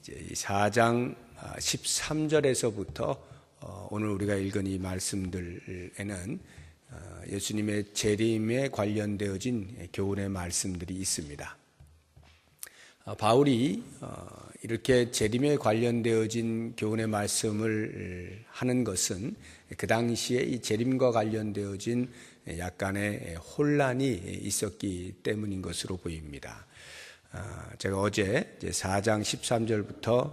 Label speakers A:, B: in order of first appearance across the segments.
A: 이제 이 4장 13절에서부터 오늘 우리가 읽은 이 말씀들에는 예수님의 재림에 관련되어진 교훈의 말씀들이 있습니다. 바울이 이렇게 재림에 관련되어진 교훈의 말씀을 하는 것은 그 당시에 이 재림과 관련되어진 약간의 혼란이 있었기 때문인 것으로 보입니다. 제가 어제 4장 13절부터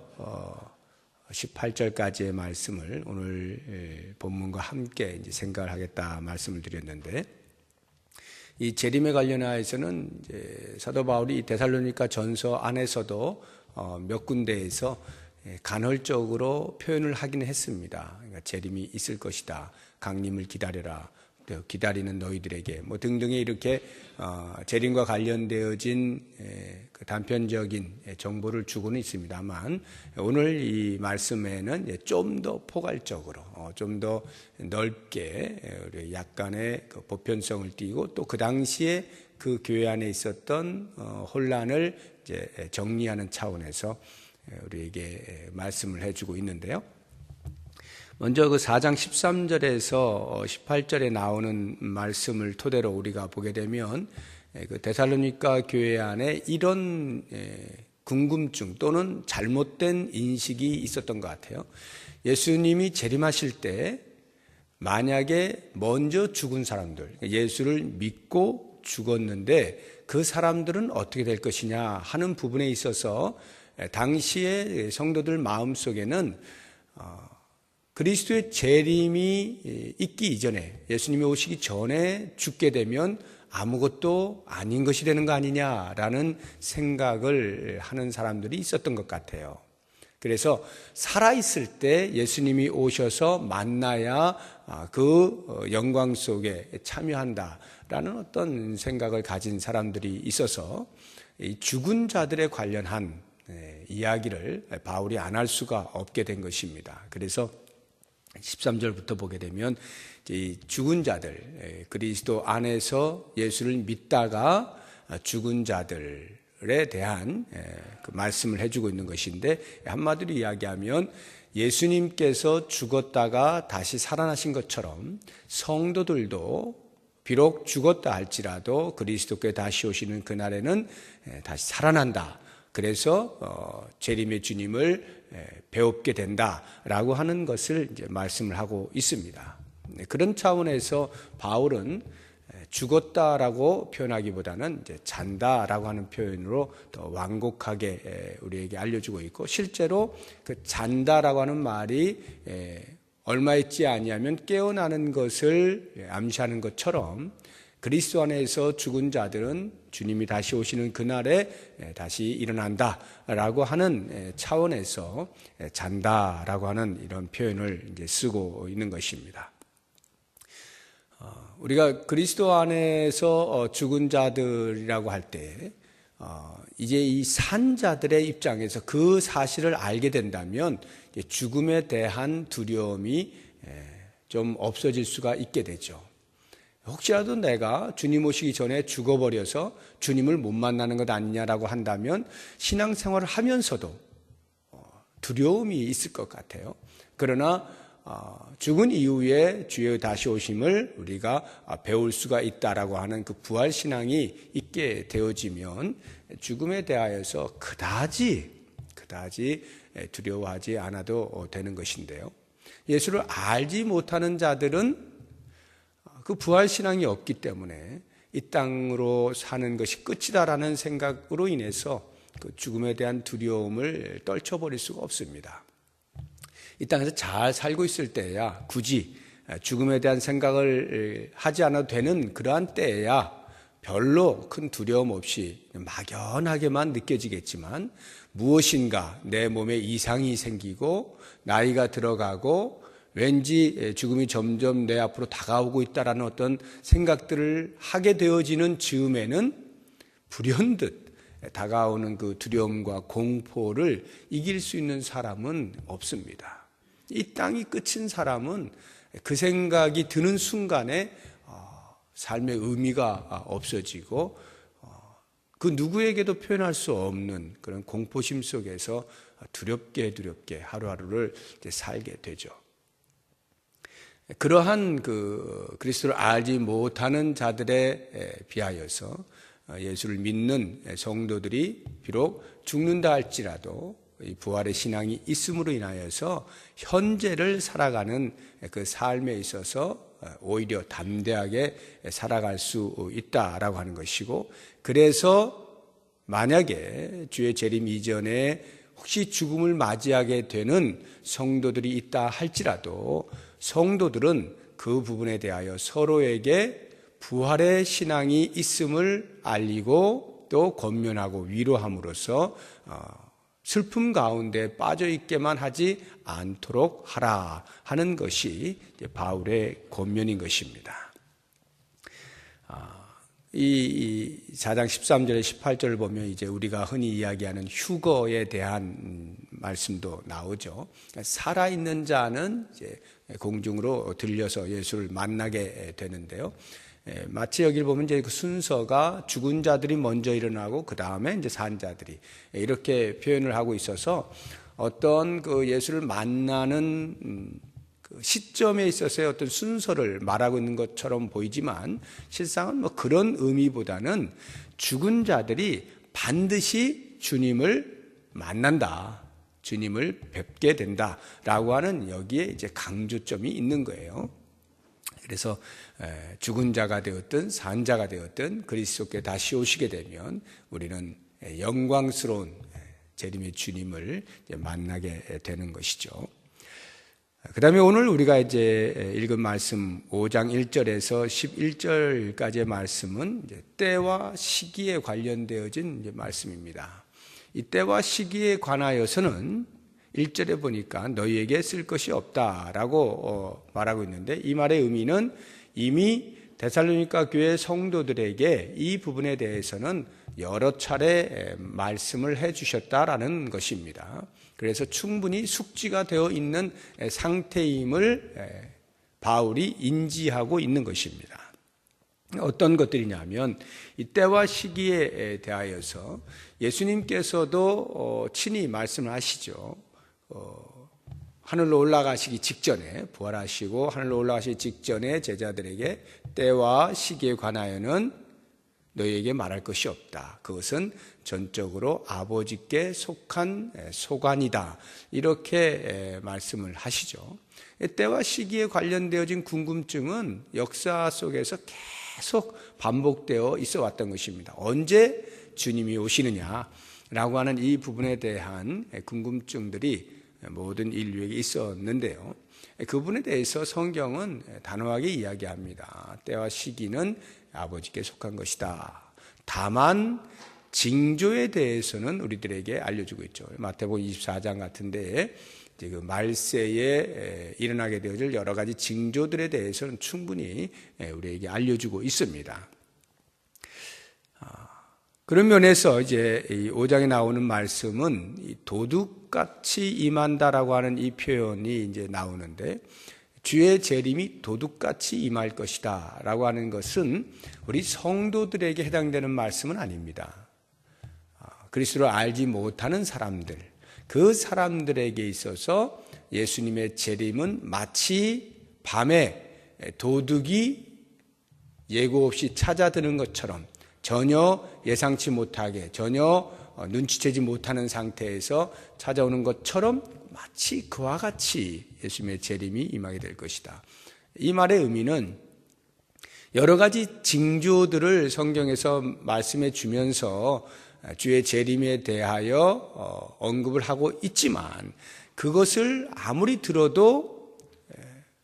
A: 18절까지의 말씀을 오늘 본문과 함께 이제 생각을 하겠다 말씀을 드렸는데, 이 재림에 관련하여서는 이제 사도 바울이 데살로니가 전서 안에서도 몇 군데에서 간헐적으로 표현을 하긴 했습니다. 그러니까 재림이 있을 것이다, 강림을 기다려라, 기다리는 너희들에게 등등의 이렇게 재림과 관련되어진 그 단편적인 정보를 주고는 있습니다만, 오늘 이 말씀에는 좀 더 포괄적으로 좀 더 넓게 약간의 그 보편성을 띠고 또 그 당시에 그 교회 안에 있었던 혼란을 이제 정리하는 차원에서 우리에게 말씀을 해주고 있는데요. 먼저 그 4장 13절에서 18절에 나오는 말씀을 토대로 우리가 보게 되면, 그 데살로니가 교회 안에 이런 궁금증 또는 잘못된 인식이 있었던 것 같아요. 예수님이 재림하실 때 만약에 먼저 죽은 사람들, 예수를 믿고 죽었는데 그 사람들은 어떻게 될 것이냐 하는 부분에 있어서 당시의 성도들 마음속에는 그리스도의 재림이 있기 이전에, 예수님이 오시기 전에 죽게 되면 아무것도 아닌 것이 되는 거 아니냐라는 생각을 하는 사람들이 있었던 것 같아요. 그래서 살아있을 때 예수님이 오셔서 만나야 그 영광 속에 참여한다라는 어떤 생각을 가진 사람들이 있어서 이 죽은 자들에 관련한 이야기를 바울이 안 할 수가 없게 된 것입니다. 그래서 13절부터 보게 되면 이 죽은 자들, 그리스도 안에서 예수를 믿다가 죽은 자들에 대한 그 말씀을 해주고 있는 것인데, 한마디로 이야기하면 예수님께서 죽었다가 다시 살아나신 것처럼 성도들도 비록 죽었다 할지라도 그리스도께 다시 오시는 그날에는 다시 살아난다. 그래서 재림의 주님을 배웁게 된다라고 하는 것을 이제 말씀을 하고 있습니다. 그런 차원에서 바울은 죽었다라고 표현하기보다는 이제 잔다라고 하는 표현으로 더 완곡하게 우리에게 알려주고 있고, 실제로 그 잔다라고 하는 말이 얼마 있지 아니하면 깨어나는 것을 암시하는 것처럼 그리스도 안에서 죽은 자들은 주님이 다시 오시는 그날에 다시 일어난다라고 하는 차원에서 잔다라고 하는 이런 표현을 이제 쓰고 있는 것입니다. 우리가 그리스도 안에서 죽은 자들이라고 할 때 이제 이 산 자들의 입장에서 그 사실을 알게 된다면 죽음에 대한 두려움이 좀 없어질 수가 있게 되죠. 혹시라도 내가 주님 오시기 전에 죽어버려서 주님을 못 만나는 것 아니냐라고 한다면 신앙생활을 하면서도 두려움이 있을 것 같아요. 그러나 죽은 이후에 주의 다시 오심을 우리가 배울 수가 있다라고 하는 그 부활신앙이 있게 되어지면 죽음에 대하여서 그다지 두려워하지 않아도 되는 것인데요. 예수를 알지 못하는 자들은 그 부활신앙이 없기 때문에 이 땅으로 사는 것이 끝이다라는 생각으로 인해서 그 죽음에 대한 두려움을 떨쳐버릴 수가 없습니다. 이 땅에서 잘 살고 있을 때야 굳이 죽음에 대한 생각을 하지 않아도 되는 그러한 때야 별로 큰 두려움 없이 막연하게만 느껴지겠지만, 무엇인가 내 몸에 이상이 생기고 나이가 들어가고 왠지 죽음이 점점 내 앞으로 다가오고 있다라는 어떤 생각들을 하게 되어지는 즈음에는 불현듯 다가오는 그 두려움과 공포를 이길 수 있는 사람은 없습니다. 이 땅이 끝인 사람은 그 생각이 드는 순간에 삶의 의미가 없어지고 그 누구에게도 표현할 수 없는 그런 공포심 속에서 두렵게 하루하루를 살게 되죠. 그러한 그리스도를 알지 못하는 자들에 비하여서 예수를 믿는 성도들이 비록 죽는다 할지라도 이 부활의 신앙이 있음으로 인하여서 현재를 살아가는 그 삶에 있어서 오히려 담대하게 살아갈 수 있다라고 하는 것이고, 그래서 만약에 주의 재림 이전에 혹시 죽음을 맞이하게 되는 성도들이 있다 할지라도 성도들은 그 부분에 대하여 서로에게 부활의 신앙이 있음을 알리고 또 권면하고 위로함으로써 슬픔 가운데 빠져 있게만 하지 않도록 하라 하는 것이 바울의 권면인 것입니다. 이 4장 13절에 18절을 보면 이제 우리가 흔히 이야기하는 휴거에 대한 말씀도 나오죠. 살아있는 자는 이제 공중으로 들려서 예수를 만나게 되는데요. 마치 여기를 보면 이제 그 순서가 죽은 자들이 먼저 일어나고 그 다음에 이제 산 자들이 이렇게 표현을 하고 있어서 어떤 그 예수를 만나는 그 시점에 있어서의 어떤 순서를 말하고 있는 것처럼 보이지만 실상은 뭐 그런 의미보다는 죽은 자들이 반드시 주님을 만난다, 주님을 뵙게 된다라고 하는 여기에 이제 강조점이 있는 거예요. 그래서 죽은 자가 되었든 산 자가 되었든 그리스도께 다시 오시게 되면 우리는 영광스러운 재림의 주님을 만나게 되는 것이죠. 그 다음에 오늘 우리가 이제 읽은 말씀 5장 1절에서 11절까지의 말씀은 이제 때와 시기에 관련되어진 이제 말씀입니다. 이 때와 시기에 관하여서는 1절에 보니까 너희에게 쓸 것이 없다라고 말하고 있는데, 이 말의 의미는 이미 데살로니가 교회 성도들에게 이 부분에 대해서는 여러 차례 말씀을 해 주셨다라는 것입니다. 그래서 충분히 숙지가 되어 있는 상태임을 바울이 인지하고 있는 것입니다. 어떤 것들이냐면 이 때와 시기에 대하여서 예수님께서도 친히 말씀을 하시죠. 하늘로 올라가시기 직전에, 부활하시고 하늘로 올라가시기 직전에 제자들에게 때와 시기에 관하여는 너희에게 말할 것이 없다. 그것은 전적으로 아버지께 속한 소관이다. 이렇게 말씀을 하시죠. 때와 시기에 관련되어진 궁금증은 역사 속에서 계속 반복되어 있어 왔던 것입니다. 언제 주님이 오시느냐라고 하는 이 부분에 대한 궁금증들이 모든 인류에게 있었는데요. 그 부분에 대해서 성경은 단호하게 이야기합니다. 때와 시기는 아버지께 속한 것이다. 다만 징조에 대해서는 우리들에게 알려주고 있죠. 마태복음 24장 같은데 그 말세에 일어나게 되어질 여러 가지 징조들에 대해서는 충분히 우리에게 알려주고 있습니다. 그런 면에서 이제 이 5장에 나오는 말씀은 도둑같이 임한다라고 하는 이 표현이 이제 나오는데, 주의 재림이 도둑같이 임할 것이다 라고 하는 것은 우리 성도들에게 해당되는 말씀은 아닙니다. 그리스도를 알지 못하는 사람들, 그 사람들에게 있어서 예수님의 재림은 마치 밤에 도둑이 예고 없이 찾아드는 것처럼 전혀 예상치 못하게, 전혀 눈치채지 못하는 상태에서 찾아오는 것처럼 마치 그와 같이 예수님의 재림이 임하게 될 것이다. 이 말의 의미는 여러 가지 징조들을 성경에서 말씀해 주면서 주의 재림에 대하여 언급을 하고 있지만 그것을 아무리 들어도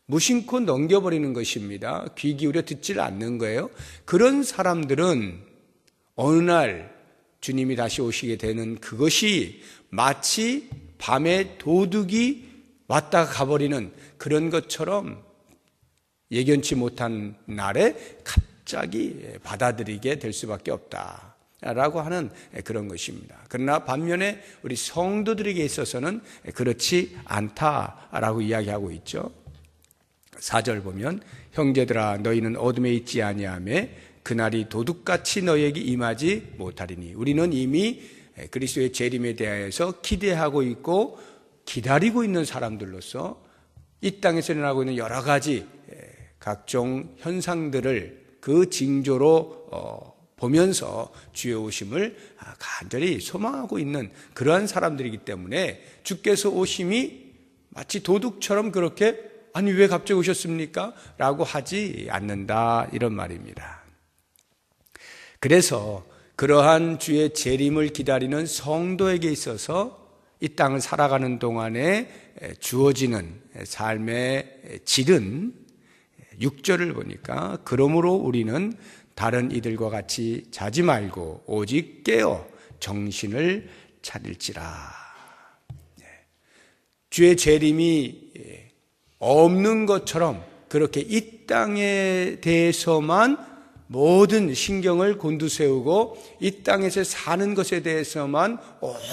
A: 무심코 넘겨버리는 것입니다. 귀 기울여 듣질 않는 거예요. 그런 사람들은 어느 날 주님이 다시 오시게 되는 그것이 마치 밤에 도둑이 왔다가 가버리는 그런 것처럼 예견치 못한 날에 갑자기 받아들이게 될 수밖에 없다라고 하는 그런 것입니다. 그러나 반면에 우리 성도들에게 있어서는 그렇지 않다라고 이야기하고 있죠. 4절 보면 형제들아 너희는 어둠에 있지 아니하며 그날이 도둑같이 너희에게 임하지 못하리니. 우리는 이미 그리스도의 재림에 대하여서 기대하고 있고 기다리고 있는 사람들로서 이 땅에서 일어나고 있는 여러 가지 각종 현상들을 그 징조로 보면서 주의 오심을 간절히 소망하고 있는 그러한 사람들이기 때문에 주께서 오심이 마치 도둑처럼 그렇게 아니 왜 갑자기 오셨습니까? 라고 하지 않는다, 이런 말입니다. 그래서 그러한 주의 재림을 기다리는 성도에게 있어서 이 땅을 살아가는 동안에 주어지는 삶의 질은 6절을 보니까 그러므로 우리는 다른 이들과 같이 자지 말고 오직 깨어 정신을 차릴지라. 주의 재림이 없는 것처럼 그렇게 이 땅에 대해서만 모든 신경을 곤두세우고 이 땅에서 사는 것에 대해서만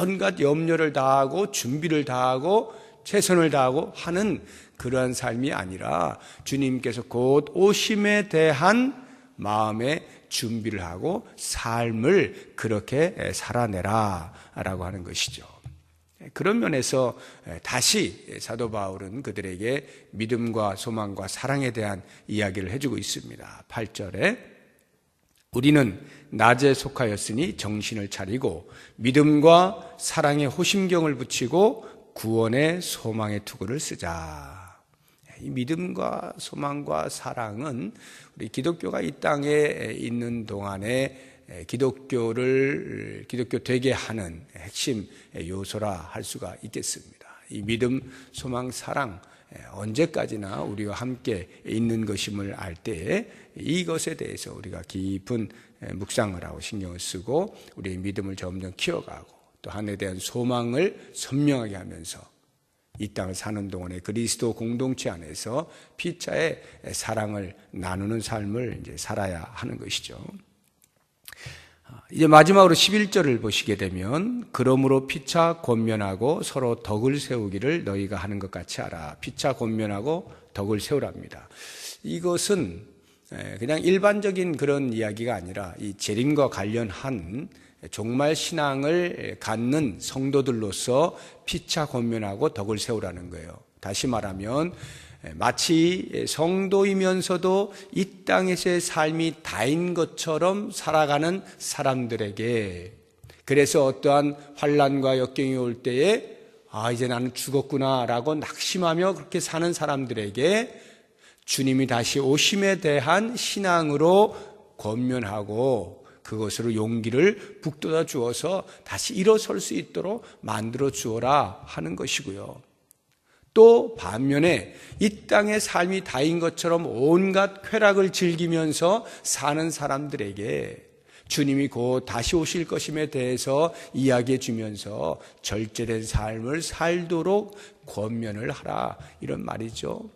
A: 온갖 염려를 다하고 준비를 다하고 최선을 다하고 하는 그러한 삶이 아니라 주님께서 곧 오심에 대한 마음의 준비를 하고 삶을 그렇게 살아내라 라고 하는 것이죠. 그런 면에서 다시 사도 바울은 그들에게 믿음과 소망과 사랑에 대한 이야기를 해주고 있습니다. 8절에 우리는 낮에 속하였으니 정신을 차리고 믿음과 사랑에 호심경을 붙이고 구원의 소망의 투구를 쓰자. 이 믿음과 소망과 사랑은 우리 기독교가 이 땅에 있는 동안에 기독교 되게 하는 핵심 요소라 할 수가 있겠습니다. 이 믿음, 소망, 사랑 언제까지나 우리와 함께 있는 것임을 알 때에 이것에 대해서 우리가 깊은 묵상을 하고 신경을 쓰고 우리의 믿음을 점점 키워가고 또 하나님에 대한 소망을 선명하게 하면서 이 땅을 사는 동안에 그리스도 공동체 안에서 피차의 사랑을 나누는 삶을 이제 살아야 하는 것이죠. 이제 마지막으로 11절을 보시게 되면 그러므로 피차 권면하고 서로 덕을 세우기를 너희가 하는 것 같이 하라. 피차 권면하고 덕을 세우랍니다. 이것은 그냥 일반적인 그런 이야기가 아니라 이 재림과 관련한 종말 신앙을 갖는 성도들로서 피차 권면하고 덕을 세우라는 거예요. 다시 말하면 마치 성도이면서도 이 땅에서의 삶이 다인 것처럼 살아가는 사람들에게, 그래서 어떠한 환난과 역경이 올 때에 이제 나는 죽었구나라고 낙심하며 그렇게 사는 사람들에게 주님이 다시 오심에 대한 신앙으로 권면하고 그것으로 용기를 북돋아 주어서 다시 일어설 수 있도록 만들어 주어라 하는 것이고요. 또 반면에 이 땅의 삶이 다인 것처럼 온갖 쾌락을 즐기면서 사는 사람들에게 주님이 곧 다시 오실 것임에 대해서 이야기해 주면서 절제된 삶을 살도록 권면을 하라, 이런 말이죠.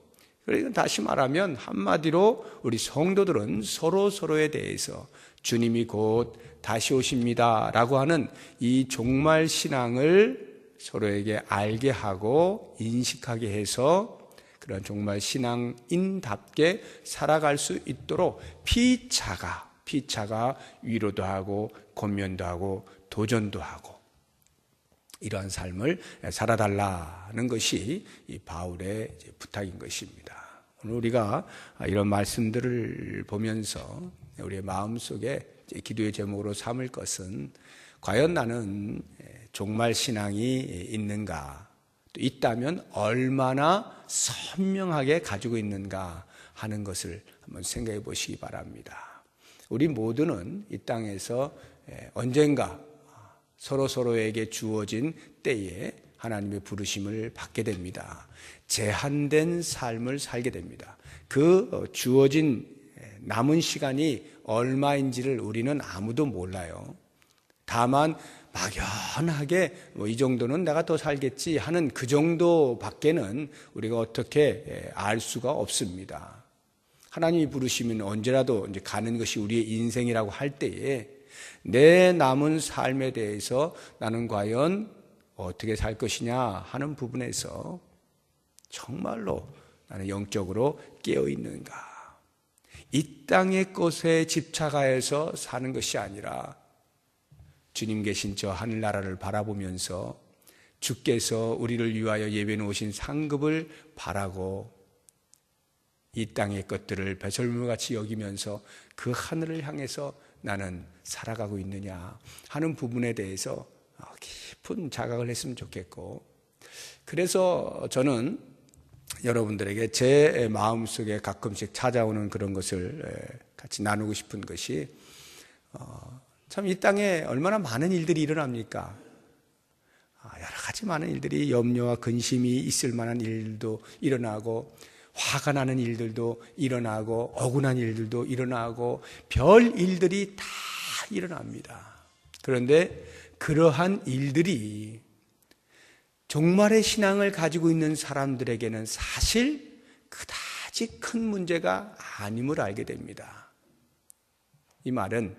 A: 그러니까 다시 말하면 한마디로 우리 성도들은 서로에 대해서 주님이 곧 다시 오십니다 라고 하는 이 종말 신앙을 서로에게 알게 하고 인식하게 해서 그런 종말 신앙인답게 살아갈 수 있도록 피차가 위로도 하고 권면도 하고 도전도 하고 이러한 삶을 살아달라는 것이 이 바울의 부탁인 것입니다. 오늘 우리가 이런 말씀들을 보면서 우리의 마음속에 기도의 제목으로 삼을 것은 과연 나는 종말 신앙이 있는가, 또 있다면 얼마나 선명하게 가지고 있는가 하는 것을 한번 생각해 보시기 바랍니다. 우리 모두는 이 땅에서 언젠가 서로에게 주어진 때에 하나님의 부르심을 받게 됩니다. 제한된 삶을 살게 됩니다. 그 주어진 남은 시간이 얼마인지를 우리는 아무도 몰라요. 다만 막연하게 이 정도는 내가 더 살겠지 하는 그 정도밖에는 우리가 어떻게 알 수가 없습니다. 하나님이 부르시면 언제라도 이제 가는 것이 우리의 인생이라고 할 때에 내 남은 삶에 대해서 나는 과연 어떻게 살 것이냐 하는 부분에서 정말로 나는 영적으로 깨어 있는가, 이 땅의 것에 집착하여서 사는 것이 아니라 주님 계신 저 하늘나라를 바라보면서 주께서 우리를 위하여 예배해 놓으신 상급을 바라고 이 땅의 것들을 배설물같이 여기면서 그 하늘을 향해서 나는 살아가고 있느냐 하는 부분에 대해서 깊은 자각을 했으면 좋겠고, 그래서 저는 여러분들에게 제 마음속에 가끔씩 찾아오는 그런 것을 같이 나누고 싶은 것이, 참 이 땅에 얼마나 많은 일들이 일어납니까? 여러 가지 많은 일들이, 염려와 근심이 있을 만한 일도 일어나고, 화가 나는 일들도 일어나고, 억울한 일들도 일어나고, 별 일들이 다 일어납니다. 그런데 그러한 일들이 종말의 신앙을 가지고 있는 사람들에게는 사실 그다지 큰 문제가 아님을 알게 됩니다. 이 말은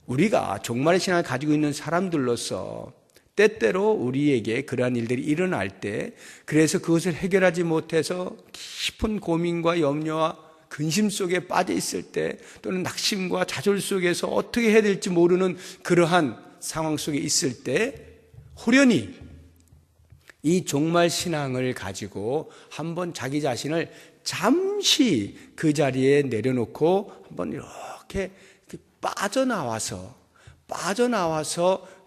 A: 우리가 종말의 신앙을 가지고 있는 사람들로서 때때로 우리에게 그러한 일들이 일어날 때, 그래서 그것을 해결하지 못해서 깊은 고민과 염려와 근심 속에 빠져 있을 때, 또는 낙심과 좌절 속에서 어떻게 해야 될지 모르는 그러한 상황 속에 있을 때, 호련히 이 종말 신앙을 가지고 한번 자기 자신을 잠시 그 자리에 내려놓고 한번 이렇게 빠져나와서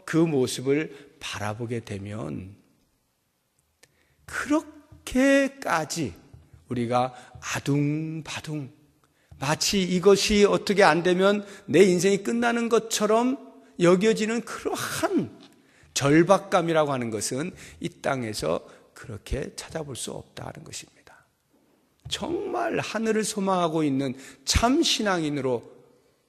A: 그 모습을 바라보게 되면, 그렇게까지 우리가 아둥바둥 마치 이것이 어떻게 안 되면 내 인생이 끝나는 것처럼 여겨지는 그러한 절박감이라고 하는 것은 이 땅에서 그렇게 찾아볼 수 없다는 것입니다. 정말 하늘을 소망하고 있는 참 신앙인으로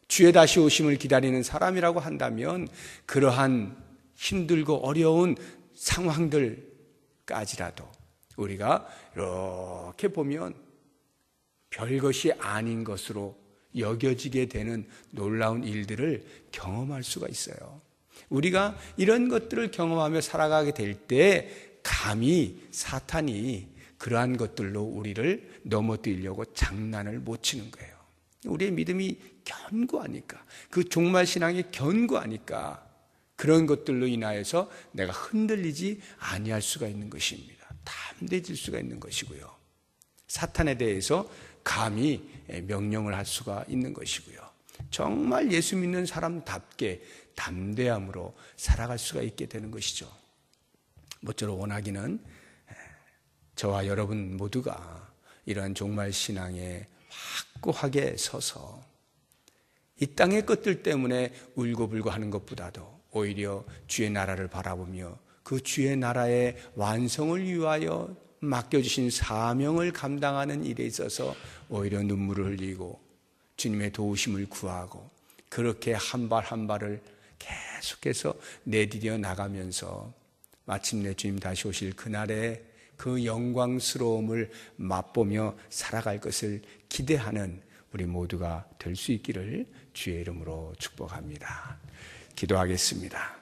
A: 주의 다시 오심을 기다리는 사람이라고 한다면, 그러한 힘들고 어려운 상황들까지라도 우리가 이렇게 보면 별것이 아닌 것으로 여겨지게 되는 놀라운 일들을 경험할 수가 있어요. 우리가 이런 것들을 경험하며 살아가게 될 때 감히 사탄이 그러한 것들로 우리를 넘어뜨리려고 장난을 못 치는 거예요. 우리의 믿음이 견고하니까, 그 종말 신앙이 견고하니까 그런 것들로 인하여서 내가 흔들리지 아니할 수가 있는 것입니다. 담대해질 수가 있는 것이고요. 사탄에 대해서 감히 명령을 할 수가 있는 것이고요. 정말 예수 믿는 사람답게 담대함으로 살아갈 수가 있게 되는 것이죠. 모쪼록 원하기는 저와 여러분 모두가 이러한 종말 신앙에 확고하게 서서 이 땅의 것들 때문에 울고불고 하는 것보다도 오히려 주의 나라를 바라보며 그 주의 나라의 완성을 위하여 맡겨주신 사명을 감당하는 일에 있어서 오히려 눈물을 흘리고 주님의 도우심을 구하고, 그렇게 한 발 한 발을 계속해서 내디뎌 나가면서 마침내 주님 다시 오실 그날에 그 영광스러움을 맛보며 살아갈 것을 기대하는 우리 모두가 될 수 있기를 주의 이름으로 축복합니다. 기도하겠습니다.